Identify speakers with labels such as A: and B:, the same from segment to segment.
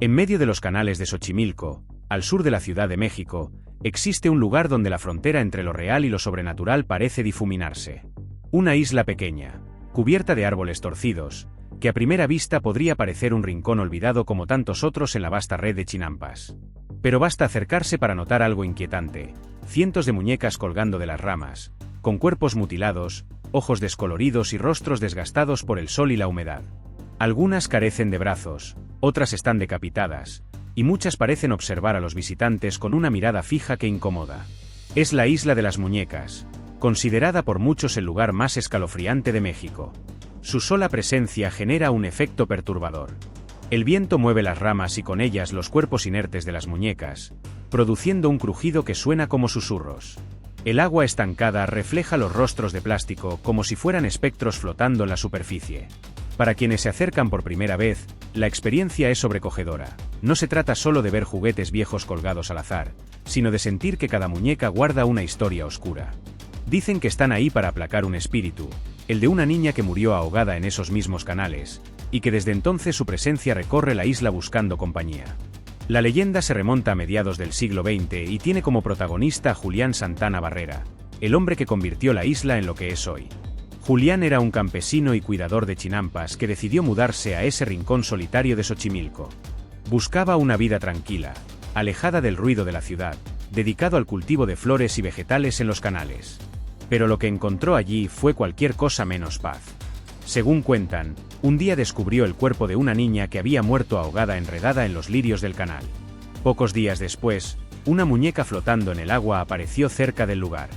A: En medio de los canales de Xochimilco, al sur de la Ciudad de México, existe un lugar donde la frontera entre lo real y lo sobrenatural parece difuminarse. Una isla pequeña, cubierta de árboles torcidos, que a primera vista podría parecer un rincón olvidado como tantos otros en la vasta red de chinampas. Pero basta acercarse para notar algo inquietante: cientos de muñecas colgando de las ramas, con cuerpos mutilados, ojos descoloridos y rostros desgastados por el sol y la humedad. Algunas carecen de brazos, otras están decapitadas, y muchas parecen observar a los visitantes con una mirada fija que incomoda. Es la Isla de las Muñecas, considerada por muchos el lugar más escalofriante de México. Su sola presencia genera un efecto perturbador. El viento mueve las ramas y con ellas los cuerpos inertes de las muñecas, produciendo un crujido que suena como susurros. El agua estancada refleja los rostros de plástico como si fueran espectros flotando en la superficie. Para quienes se acercan por primera vez, la experiencia es sobrecogedora. No se trata solo de ver juguetes viejos colgados al azar, sino de sentir que cada muñeca guarda una historia oscura. Dicen que están ahí para aplacar un espíritu, el de una niña que murió ahogada en esos mismos canales, y que desde entonces su presencia recorre la isla buscando compañía. La leyenda se remonta a mediados del siglo XX y tiene como protagonista a Julián Santana Barrera, el hombre que convirtió la isla en lo que es hoy. Julián era un campesino y cuidador de chinampas que decidió mudarse a ese rincón solitario de Xochimilco. Buscaba una vida tranquila, alejada del ruido de la ciudad, dedicado al cultivo de flores y vegetales en los canales. Pero lo que encontró allí fue cualquier cosa menos paz. Según cuentan, un día descubrió el cuerpo de una niña que había muerto ahogada enredada en los lirios del canal. Pocos días después, una muñeca flotando en el agua apareció cerca del lugar.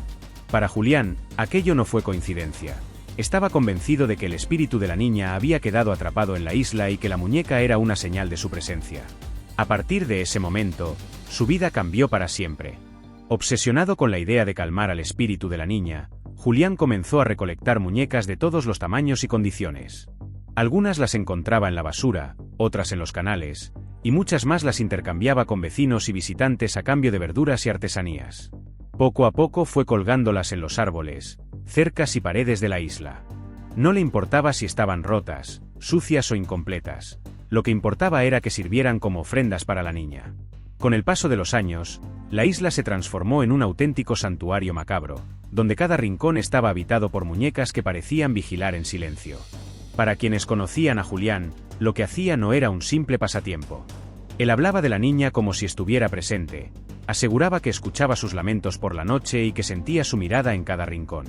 A: Para Julián, aquello no fue coincidencia. Estaba convencido de que el espíritu de la niña había quedado atrapado en la isla y que la muñeca era una señal de su presencia. A partir de ese momento, su vida cambió para siempre. Obsesionado con la idea de calmar al espíritu de la niña, Julián comenzó a recolectar muñecas de todos los tamaños y condiciones. Algunas las encontraba en la basura, otras en los canales, y muchas más las intercambiaba con vecinos y visitantes a cambio de verduras y artesanías. Poco a poco fue colgándolas en los árboles, cercas y paredes de la isla. No le importaba si estaban rotas, sucias o incompletas. Lo que importaba era que sirvieran como ofrendas para la niña. Con el paso de los años, la isla se transformó en un auténtico santuario macabro, donde cada rincón estaba habitado por muñecas que parecían vigilar en silencio. Para quienes conocían a Julián, lo que hacía no era un simple pasatiempo. Él hablaba de la niña como si estuviera presente, aseguraba que escuchaba sus lamentos por la noche y que sentía su mirada en cada rincón.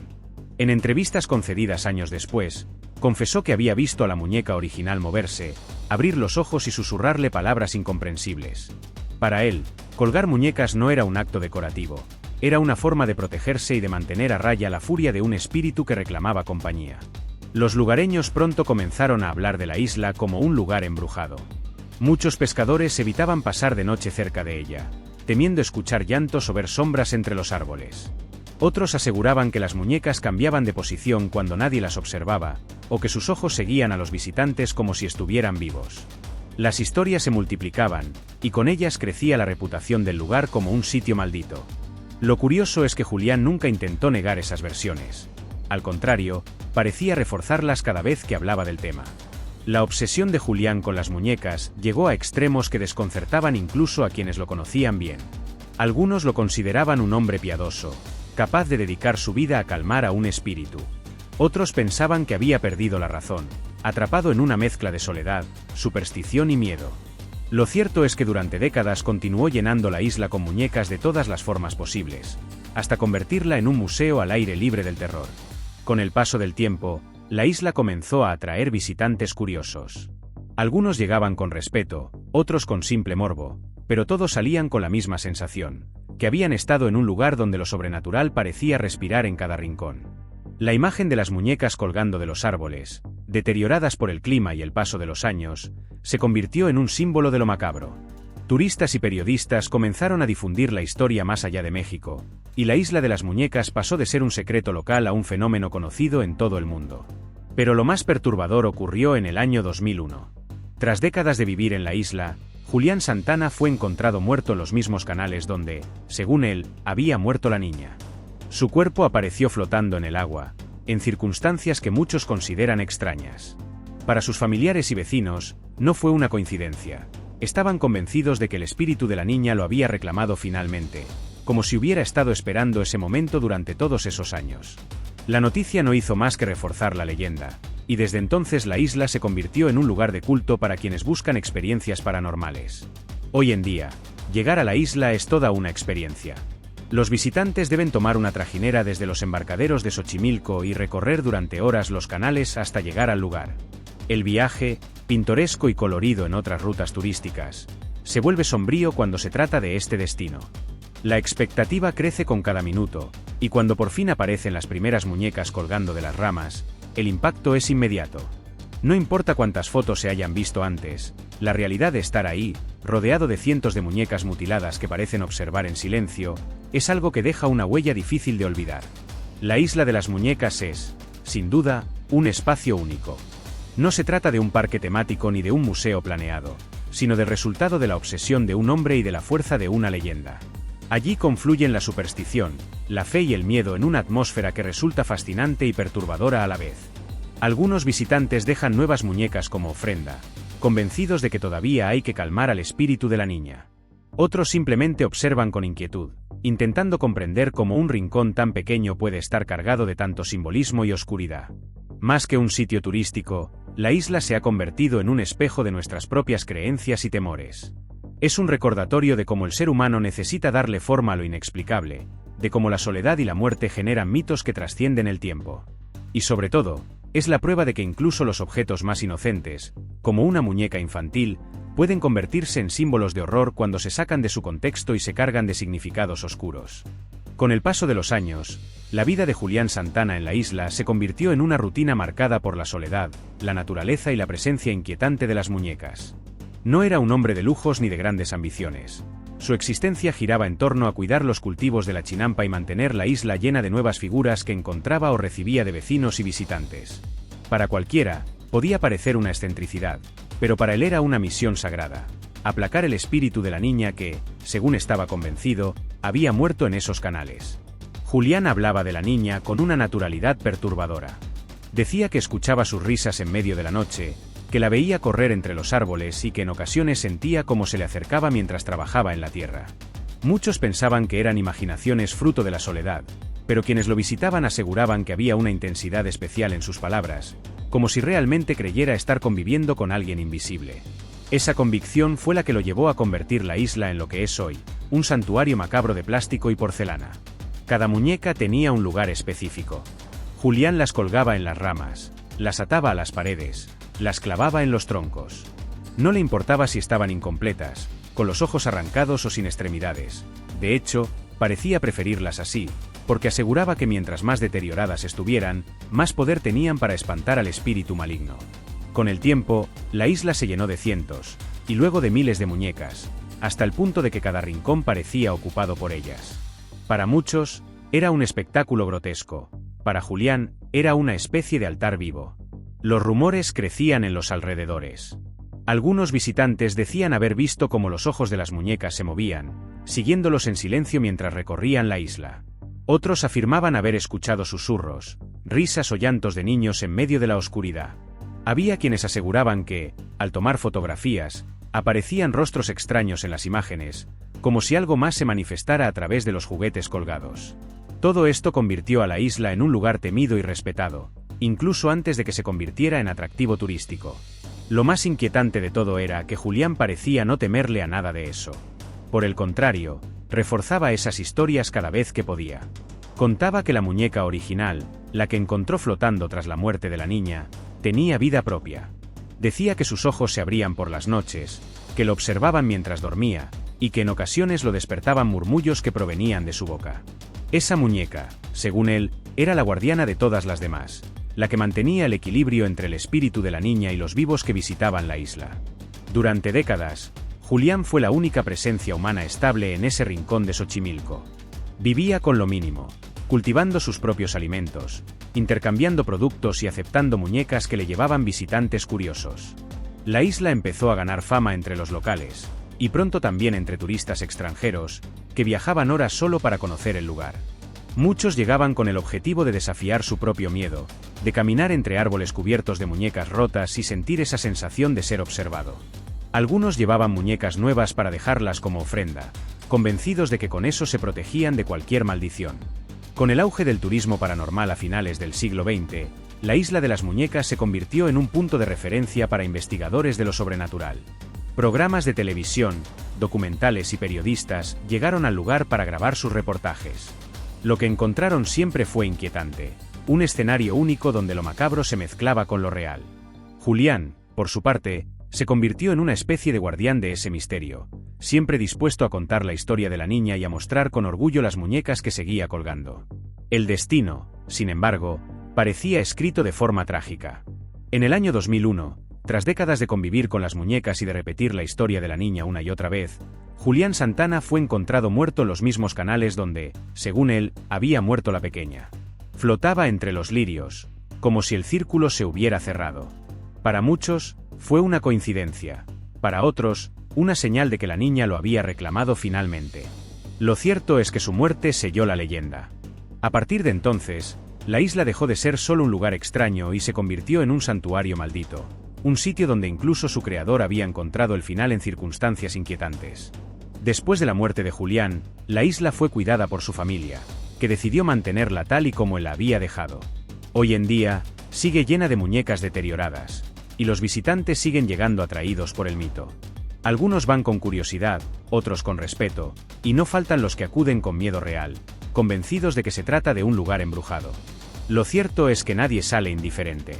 A: En entrevistas concedidas años después, confesó que había visto a la muñeca original moverse, abrir los ojos y susurrarle palabras incomprensibles. Para él, colgar muñecas no era un acto decorativo, era una forma de protegerse y de mantener a raya la furia de un espíritu que reclamaba compañía. Los lugareños pronto comenzaron a hablar de la isla como un lugar embrujado. Muchos pescadores evitaban pasar de noche cerca de ella, temiendo escuchar llantos o ver sombras entre los árboles. Otros aseguraban que las muñecas cambiaban de posición cuando nadie las observaba, o que sus ojos seguían a los visitantes como si estuvieran vivos. Las historias se multiplicaban, y con ellas crecía la reputación del lugar como un sitio maldito. Lo curioso es que Julián nunca intentó negar esas versiones. Al contrario, parecía reforzarlas cada vez que hablaba del tema. La obsesión de Julián con las muñecas llegó a extremos que desconcertaban incluso a quienes lo conocían bien. Algunos lo consideraban un hombre piadoso, capaz de dedicar su vida a calmar a un espíritu. Otros pensaban que había perdido la razón, atrapado en una mezcla de soledad, superstición y miedo. Lo cierto es que durante décadas continuó llenando la isla con muñecas de todas las formas posibles, hasta convertirla en un museo al aire libre del terror. Con el paso del tiempo, la isla comenzó a atraer visitantes curiosos. Algunos llegaban con respeto, otros con simple morbo, pero todos salían con la misma sensación, que habían estado en un lugar donde lo sobrenatural parecía respirar en cada rincón. La imagen de las muñecas colgando de los árboles, deterioradas por el clima y el paso de los años, se convirtió en un símbolo de lo macabro. Turistas y periodistas comenzaron a difundir la historia más allá de México, y la Isla de las Muñecas pasó de ser un secreto local a un fenómeno conocido en todo el mundo. Pero lo más perturbador ocurrió en el año 2001. Tras décadas de vivir en la isla, Julián Santana fue encontrado muerto en los mismos canales donde, según él, había muerto la niña. Su cuerpo apareció flotando en el agua, en circunstancias que muchos consideran extrañas. Para sus familiares y vecinos, no fue una coincidencia. Estaban convencidos de que el espíritu de la niña lo había reclamado finalmente, como si hubiera estado esperando ese momento durante todos esos años. La noticia no hizo más que reforzar la leyenda, y desde entonces la isla se convirtió en un lugar de culto para quienes buscan experiencias paranormales. Hoy en día, llegar a la isla es toda una experiencia. Los visitantes deben tomar una trajinera desde los embarcaderos de Xochimilco y recorrer durante horas los canales hasta llegar al lugar. El viaje, pintoresco y colorido en otras rutas turísticas, se vuelve sombrío cuando se trata de este destino. La expectativa crece con cada minuto, y cuando por fin aparecen las primeras muñecas colgando de las ramas, el impacto es inmediato. No importa cuántas fotos se hayan visto antes, la realidad de estar ahí, rodeado de cientos de muñecas mutiladas que parecen observar en silencio, es algo que deja una huella difícil de olvidar. La Isla de las Muñecas es, sin duda, un espacio único. No se trata de un parque temático ni de un museo planeado, sino del resultado de la obsesión de un hombre y de la fuerza de una leyenda. Allí confluyen la superstición, la fe y el miedo en una atmósfera que resulta fascinante y perturbadora a la vez. Algunos visitantes dejan nuevas muñecas como ofrenda, convencidos de que todavía hay que calmar al espíritu de la niña. Otros simplemente observan con inquietud, intentando comprender cómo un rincón tan pequeño puede estar cargado de tanto simbolismo y oscuridad. Más que un sitio turístico, la isla se ha convertido en un espejo de nuestras propias creencias y temores. Es un recordatorio de cómo el ser humano necesita darle forma a lo inexplicable, de cómo la soledad y la muerte generan mitos que trascienden el tiempo. Y sobre todo, es la prueba de que incluso los objetos más inocentes, como una muñeca infantil, pueden convertirse en símbolos de horror cuando se sacan de su contexto y se cargan de significados oscuros. Con el paso de los años, la vida de Julián Santana en la isla se convirtió en una rutina marcada por la soledad, la naturaleza y la presencia inquietante de las muñecas. No era un hombre de lujos ni de grandes ambiciones. Su existencia giraba en torno a cuidar los cultivos de la chinampa y mantener la isla llena de nuevas figuras que encontraba o recibía de vecinos y visitantes. Para cualquiera, podía parecer una excentricidad, pero para él era una misión sagrada: aplacar el espíritu de la niña que, según estaba convencido, había muerto en esos canales. Julián hablaba de la niña con una naturalidad perturbadora. Decía que escuchaba sus risas en medio de la noche, que la veía correr entre los árboles y que en ocasiones sentía cómo se le acercaba mientras trabajaba en la tierra. Muchos pensaban que eran imaginaciones fruto de la soledad, pero quienes lo visitaban aseguraban que había una intensidad especial en sus palabras, como si realmente creyera estar conviviendo con alguien invisible. Esa convicción fue la que lo llevó a convertir la isla en lo que es hoy, un santuario macabro de plástico y porcelana. Cada muñeca tenía un lugar específico. Julián las colgaba en las ramas, las ataba a las paredes, las clavaba en los troncos. No le importaba si estaban incompletas, con los ojos arrancados o sin extremidades. De hecho, parecía preferirlas así, porque aseguraba que mientras más deterioradas estuvieran, más poder tenían para espantar al espíritu maligno. Con el tiempo, la isla se llenó de cientos, y luego de miles de muñecas, hasta el punto de que cada rincón parecía ocupado por ellas. Para muchos, era un espectáculo grotesco. Para Julián, era una especie de altar vivo. Los rumores crecían en los alrededores. Algunos visitantes decían haber visto cómo los ojos de las muñecas se movían, siguiéndolos en silencio mientras recorrían la isla. Otros afirmaban haber escuchado susurros, risas o llantos de niños en medio de la oscuridad. Había quienes aseguraban que, al tomar fotografías, aparecían rostros extraños en las imágenes, como si algo más se manifestara a través de los juguetes colgados. Todo esto convirtió a la isla en un lugar temido y respetado, incluso antes de que se convirtiera en atractivo turístico. Lo más inquietante de todo era que Julián parecía no temerle a nada de eso. Por el contrario, reforzaba esas historias cada vez que podía. Contaba que la muñeca original, la que encontró flotando tras la muerte de la niña, tenía vida propia. Decía que sus ojos se abrían por las noches, que lo observaban mientras dormía, y que en ocasiones lo despertaban murmullos que provenían de su boca. Esa muñeca, según él, era la guardiana de todas las demás, la que mantenía el equilibrio entre el espíritu de la niña y los vivos que visitaban la isla. Durante décadas, Julián fue la única presencia humana estable en ese rincón de Xochimilco. Vivía con lo mínimo, cultivando sus propios alimentos, intercambiando productos y aceptando muñecas que le llevaban visitantes curiosos. La isla empezó a ganar fama entre los locales, y pronto también entre turistas extranjeros, que viajaban horas solo para conocer el lugar. Muchos llegaban con el objetivo de desafiar su propio miedo, de caminar entre árboles cubiertos de muñecas rotas y sentir esa sensación de ser observado. Algunos llevaban muñecas nuevas para dejarlas como ofrenda, convencidos de que con eso se protegían de cualquier maldición. Con el auge del turismo paranormal a finales del siglo XX, la Isla de las Muñecas se convirtió en un punto de referencia para investigadores de lo sobrenatural. Programas de televisión, documentales y periodistas llegaron al lugar para grabar sus reportajes. Lo que encontraron siempre fue inquietante, un escenario único donde lo macabro se mezclaba con lo real. Julián, por su parte, se convirtió en una especie de guardián de ese misterio, siempre dispuesto a contar la historia de la niña y a mostrar con orgullo las muñecas que seguía colgando. El destino, sin embargo, parecía escrito de forma trágica. En el año 2001, tras décadas de convivir con las muñecas y de repetir la historia de la niña una y otra vez, Julián Santana fue encontrado muerto en los mismos canales donde, según él, había muerto la pequeña. Flotaba entre los lirios, como si el círculo se hubiera cerrado. Para muchos, fue una coincidencia. Para otros, una señal de que la niña lo había reclamado finalmente. Lo cierto es que su muerte selló la leyenda. A partir de entonces, la isla dejó de ser solo un lugar extraño y se convirtió en un santuario maldito, un sitio donde incluso su creador había encontrado el final en circunstancias inquietantes. Después de la muerte de Julián, la isla fue cuidada por su familia, que decidió mantenerla tal y como él la había dejado. Hoy en día, sigue llena de muñecas deterioradas, y los visitantes siguen llegando atraídos por el mito. Algunos van con curiosidad, otros con respeto, y no faltan los que acuden con miedo real, convencidos de que se trata de un lugar embrujado. Lo cierto es que nadie sale indiferente.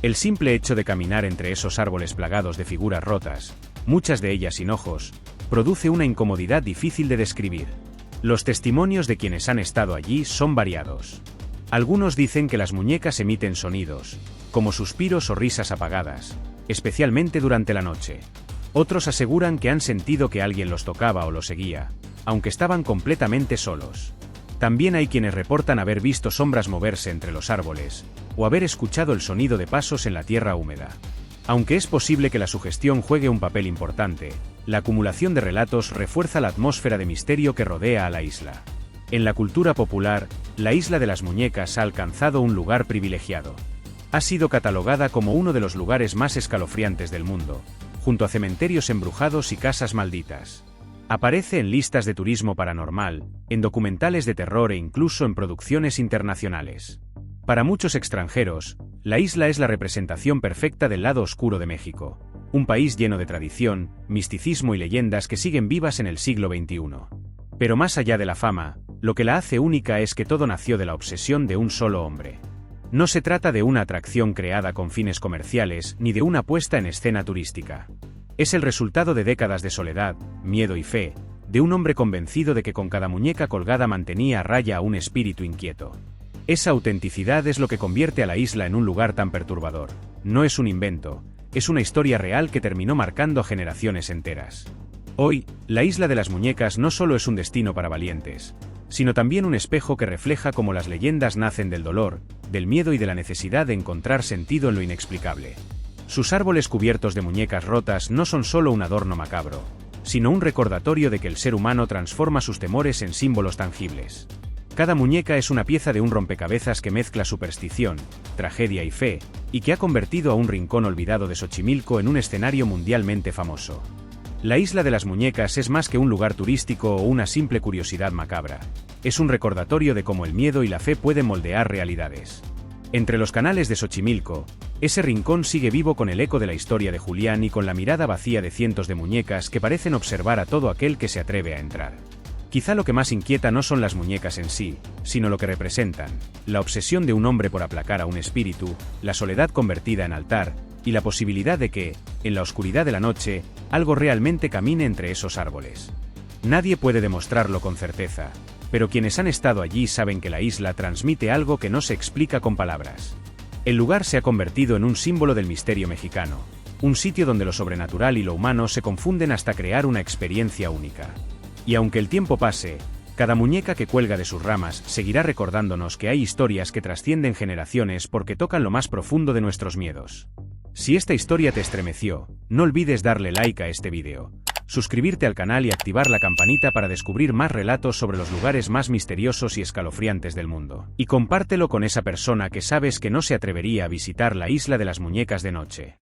A: El simple hecho de caminar entre esos árboles plagados de figuras rotas, muchas de ellas sin ojos, produce una incomodidad difícil de describir. Los testimonios de quienes han estado allí son variados. Algunos dicen que las muñecas emiten sonidos, como suspiros o risas apagadas, especialmente durante la noche. Otros aseguran que han sentido que alguien los tocaba o los seguía, aunque estaban completamente solos. También hay quienes reportan haber visto sombras moverse entre los árboles, o haber escuchado el sonido de pasos en la tierra húmeda. Aunque es posible que la sugestión juegue un papel importante, la acumulación de relatos refuerza la atmósfera de misterio que rodea a la isla. En la cultura popular, la Isla de las Muñecas ha alcanzado un lugar privilegiado. Ha sido catalogada como uno de los lugares más escalofriantes del mundo, junto a cementerios embrujados y casas malditas. Aparece en listas de turismo paranormal, en documentales de terror e incluso en producciones internacionales. Para muchos extranjeros, la isla es la representación perfecta del lado oscuro de México, un país lleno de tradición, misticismo y leyendas que siguen vivas en el siglo XXI. Pero más allá de la fama, lo que la hace única es que todo nació de la obsesión de un solo hombre. No se trata de una atracción creada con fines comerciales ni de una puesta en escena turística. Es el resultado de décadas de soledad, miedo y fe, de un hombre convencido de que con cada muñeca colgada mantenía a raya a un espíritu inquieto. Esa autenticidad es lo que convierte a la isla en un lugar tan perturbador. No es un invento, es una historia real que terminó marcando a generaciones enteras. Hoy, la Isla de las Muñecas no solo es un destino para valientes, sino también un espejo que refleja cómo las leyendas nacen del dolor, del miedo y de la necesidad de encontrar sentido en lo inexplicable. Sus árboles cubiertos de muñecas rotas no son solo un adorno macabro, sino un recordatorio de que el ser humano transforma sus temores en símbolos tangibles. Cada muñeca es una pieza de un rompecabezas que mezcla superstición, tragedia y fe, y que ha convertido a un rincón olvidado de Xochimilco en un escenario mundialmente famoso. La Isla de las Muñecas es más que un lugar turístico o una simple curiosidad macabra. Es un recordatorio de cómo el miedo y la fe pueden moldear realidades. Entre los canales de Xochimilco, ese rincón sigue vivo con el eco de la historia de Julián y con la mirada vacía de cientos de muñecas que parecen observar a todo aquel que se atreve a entrar. Quizá lo que más inquieta no son las muñecas en sí, sino lo que representan: la obsesión de un hombre por aplacar a un espíritu, la soledad convertida en altar, y la posibilidad de que, en la oscuridad de la noche, algo realmente camine entre esos árboles. Nadie puede demostrarlo con certeza, pero quienes han estado allí saben que la isla transmite algo que no se explica con palabras. El lugar se ha convertido en un símbolo del misterio mexicano, un sitio donde lo sobrenatural y lo humano se confunden hasta crear una experiencia única. Y aunque el tiempo pase, cada muñeca que cuelga de sus ramas seguirá recordándonos que hay historias que trascienden generaciones porque tocan lo más profundo de nuestros miedos. Si esta historia te estremeció, no olvides darle like a este vídeo, suscribirte al canal y activar la campanita para descubrir más relatos sobre los lugares más misteriosos y escalofriantes del mundo. Y compártelo con esa persona que sabes que no se atrevería a visitar la Isla de las Muñecas de noche.